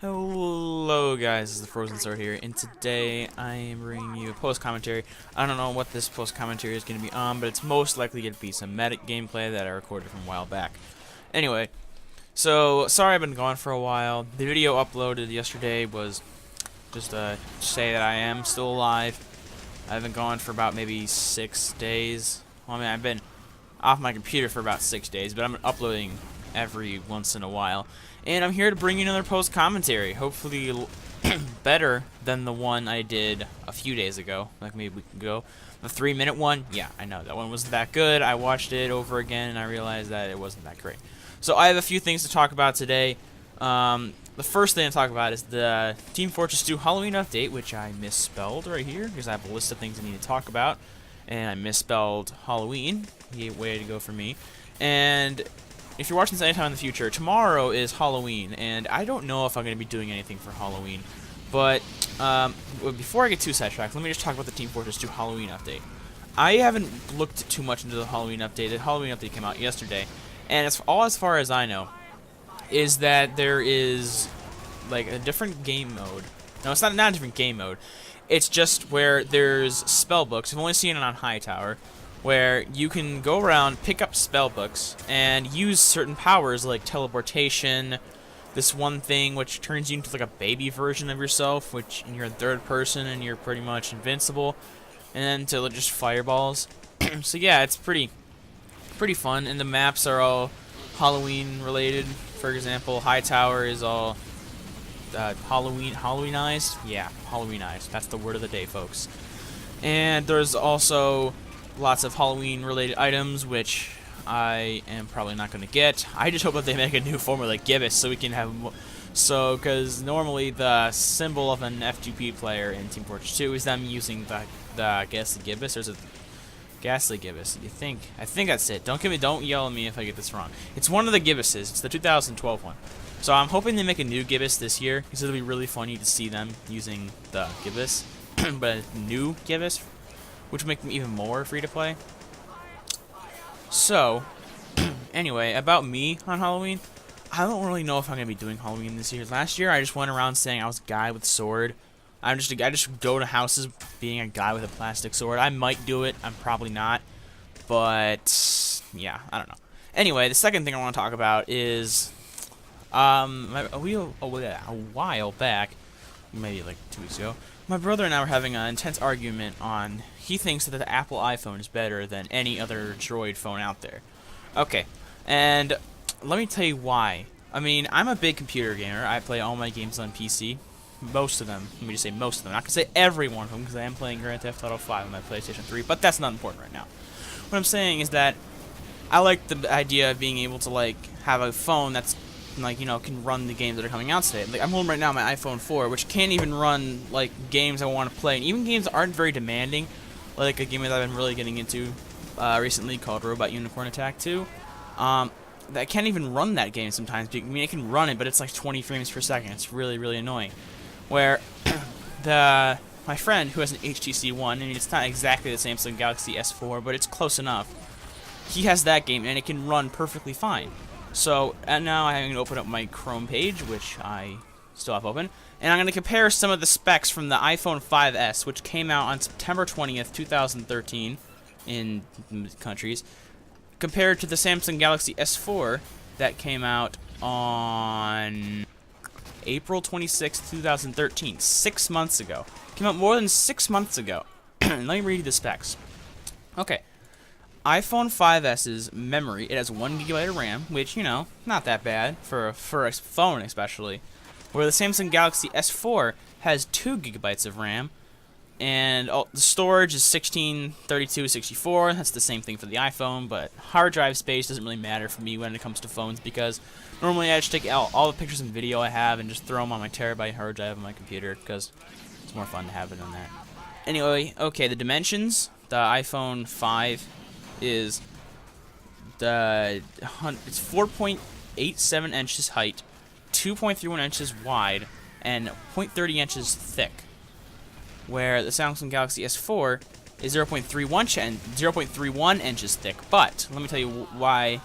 Hello guys, this is the Frozen Sword here, and today I am bringing you a post-commentary. I don't know what this post-commentary is going to be on, but it's most likely going to be some Medic gameplay that I recorded from a while back. Anyway, so sorry I've been gone for a while. The video uploaded yesterday was just to say that I am still alive. I've been gone for about maybe 6 days. Well, I mean, I've been off my computer for about 6 days, but I'm uploading every once in a while. And I'm here to bring you another post commentary, hopefully better than the one I did a few days ago, like maybe a week ago. The 3-minute one, yeah, I know, that one wasn't that good. I watched it over again and I realized that it wasn't that great. So I have a few things to talk about today. The first thing to talk about is the Team Fortress 2 Halloween update, which I misspelled right here, because I have a list of things I need to talk about. And I misspelled Halloween. Way to go for me. And if you're watching this anytime in the future, tomorrow is Halloween, and I don't know if I'm going to be doing anything for Halloween. But before I get too sidetracked, let me just talk about the Team Fortress 2 Halloween update. I haven't looked too much into the Halloween update. The Halloween update came out yesterday, and as far as I know, is that there is like a different game mode. No, it's not a different game mode. It's just where there's spell books. I've only seen it on Hightower, where you can go around, pick up spell books, and use certain powers like teleportation, this one thing which turns you into like a baby version of yourself, which you're in third person and you're pretty much invincible, and then to just fireballs. So yeah, it's pretty fun, and the maps are all Halloween related. For example, Hightower is all Halloweenized? Yeah, Halloweenized. That's the word of the day, folks. And there's also lots of Halloween-related items, which I am probably not going to get. I just hope that they make a new form of like Gibbous, so we can have because normally the symbol of an F2P player in Team Fortress 2 is them using the Ghastly Gibbous, or is it Ghastly Gibbous? I think that's it. Don't yell at me if I get this wrong. It's one of the Gibbuses. It's the 2012 one. So I'm hoping they make a new Gibbous this year, because it'll be really funny to see them using the Gibbous, but a new Gibbous, which would make them even more free to play. So, anyway, about me on Halloween, I don't really know if I'm gonna be doing Halloween this year. Last year, I just went around saying I was a guy with a sword. I just go to houses being a guy with a plastic sword. I might do it. I'm probably not, but yeah, I don't know. Anyway, the second thing I want to talk about is a while back, maybe like 2 weeks ago, my brother and I were having an intense argument on he thinks that the Apple iPhone is better than any other Droid phone out there. Okay, and let me tell you why. I mean, I'm a big computer gamer. I play all my games on PC. Most of them. Let me just say most of them. I'm not going to say every one of them, because I am playing Grand Theft Auto 5 on my PlayStation 3, but that's not important right now. What I'm saying is that I like the idea of being able to, like, have a phone that's like, you know, can run the games that are coming out today. Like, I'm home right now on my iPhone 4, which can't even run, like, games I want to play. And even games that aren't very demanding, like a game that I've been really getting into recently called Robot Unicorn Attack 2. That can't even run that game sometimes. I mean, it can run it, but it's like 20 frames per second. It's really, really annoying. Where my friend, who has an HTC One, and it's not exactly the Samsung Galaxy S4, but it's close enough, he has that game, and it can run perfectly fine. So, and now I'm going to open up my Chrome page, which I still have open, and I'm going to compare some of the specs from the iPhone 5S, which came out on September 20th, 2013, in countries, compared to the Samsung Galaxy S4 that came out on April 26th, 2013, 6 months ago. Came out more than 6 months ago. Let me read you the specs. Okay. iPhone 5S's memory, it has 1 GB of RAM, which, you know, not that bad for a phone especially. Where the Samsung Galaxy S4 has 2 GB of RAM, and the storage is 16, 32, 64. That's the same thing for the iPhone, but hard drive space doesn't really matter for me when it comes to phones, because normally I just take out all the pictures and video I have and just throw them on my terabyte hard drive on my computer, because it's more fun to have it on that. Anyway, okay, the dimensions. The iPhone 5 is it's 4.87 inches height, 2.31 inches wide, and 0.30 inches thick. Where the Samsung Galaxy S4 is 0.31 inches thick. But let me tell you why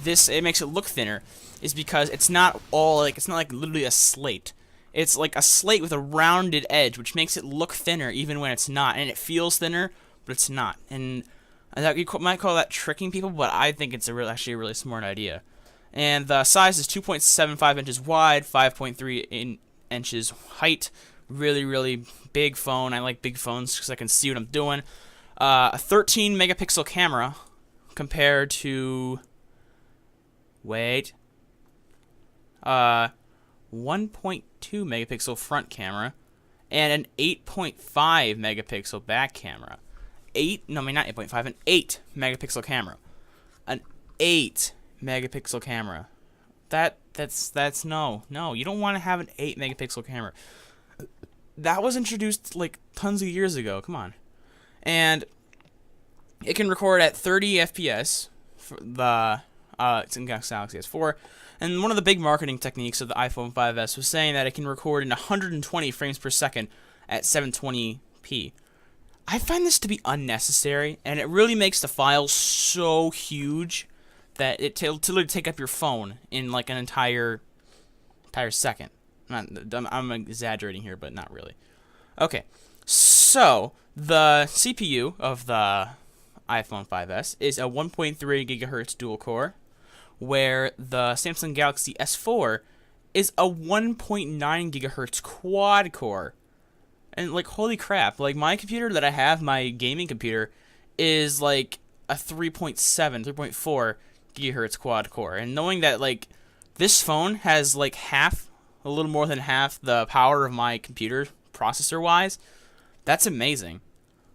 it makes it look thinner, is because it's not like literally a slate. It's like a slate with a rounded edge, which makes it look thinner even when it's not, and it feels thinner, but it's not. And you might call that tricking people, but I think it's actually a really smart idea. And the size is 2.75 inches wide, 5.3 inches height. Really, really big phone. I like big phones because I can see what I'm doing. A 13 megapixel camera compared to 1.2 megapixel front camera and an 8.5 megapixel back camera. Not 8.5, an 8 megapixel camera. An 8 megapixel camera. That's no, you don't want to have an 8 megapixel camera. That was introduced like tons of years ago. Come on. And it can record at 30 FPS for the it's in Galaxy S4. And one of the big marketing techniques of the iPhone 5S was saying that it can record in 120 frames per second at 720p. I find this to be unnecessary, and it really makes the file so huge that it'll take up your phone in like an entire second. I'm exaggerating here, but not really. Okay, so the CPU of the iPhone 5S is a 1.3 gigahertz dual core, where the Samsung Galaxy S4 is a 1.9 gigahertz quad core. And like, holy crap, like my computer that I have, my gaming computer, is like a 3.4 gigahertz quad core. And knowing that like this phone has like a little more than half the power of my computer processor wise, that's amazing.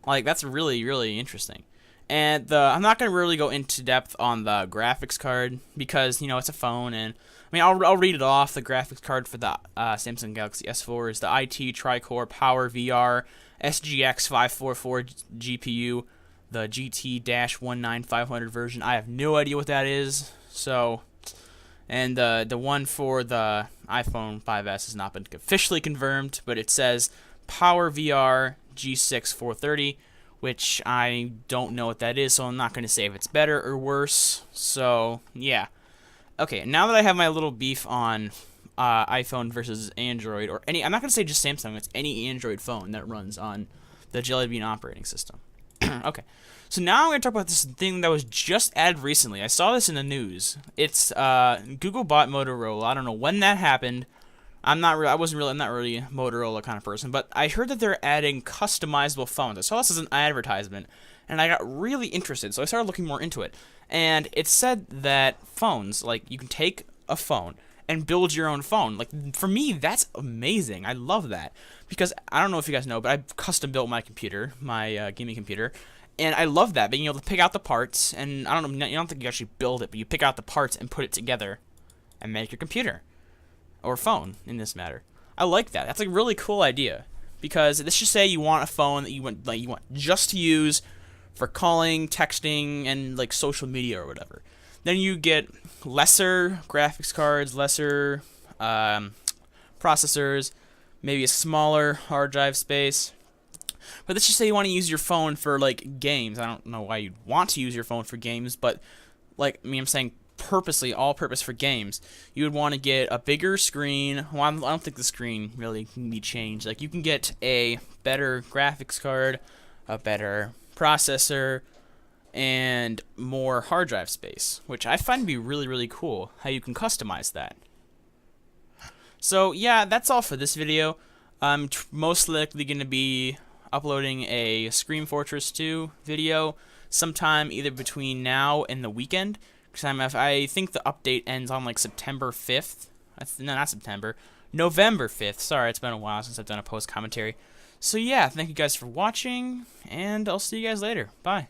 Like, that's really, really interesting. And I'm not going to really go into depth on the graphics card because, you know, it's a phone, and I mean, I'll read it off. The graphics card for the Samsung Galaxy S4 is the IT Tri-Core Power VR SGX 544 GPU, the GT-19500 version. I have no idea what that is. So, and the one for the iPhone 5S has not been officially confirmed, but it says Power VR G6 430, which I don't know what that is, so I'm not going to say if it's better or worse. So, yeah. Okay, now that I have my little beef on iPhone versus Android, or any, I'm not going to say just Samsung, it's any Android phone that runs on the Jelly Bean operating system. Okay, so now I'm going to talk about this thing that was just added recently. I saw this in the news. It's Google bought Motorola. I don't know when that happened. I'm not really a Motorola kind of person, but I heard that they're adding customizable phones. I saw this as an advertisement, and I got really interested, so I started looking more into it. And it said that phones, like, you can take a phone and build your own phone. Like, for me, that's amazing. I love that. Because, I don't know if you guys know, but I custom built my computer, my gaming computer, and I love that, being able to pick out the parts, and I don't know, you don't think you actually build it, but you pick out the parts and put it together and make your computer. Or phone, in this matter. I like that. That's a really cool idea. Because let's just say you want a phone that you want just to use for calling, texting, and like social media or whatever. Then you get lesser graphics cards, lesser processors, maybe a smaller hard drive space. But let's just say you want to use your phone for like games. I don't know why you'd want to use your phone for games, but like, I mean, I'm saying purposely, all purpose for games. You would want to get a bigger screen. Well, I don't think the screen really can be changed. Like, you can get a better graphics card, a better processor, and more hard drive space, which I find to be really, really cool, how you can customize that. So, yeah, that's all for this video. I'm most likely going to be uploading a Scream Fortress 2 video sometime either between now and the weekend. Because I think the update ends on like September 5th. No, not September. November 5th. Sorry, it's been a while since I've done a post commentary. So yeah, thank you guys for watching, and I'll see you guys later. Bye.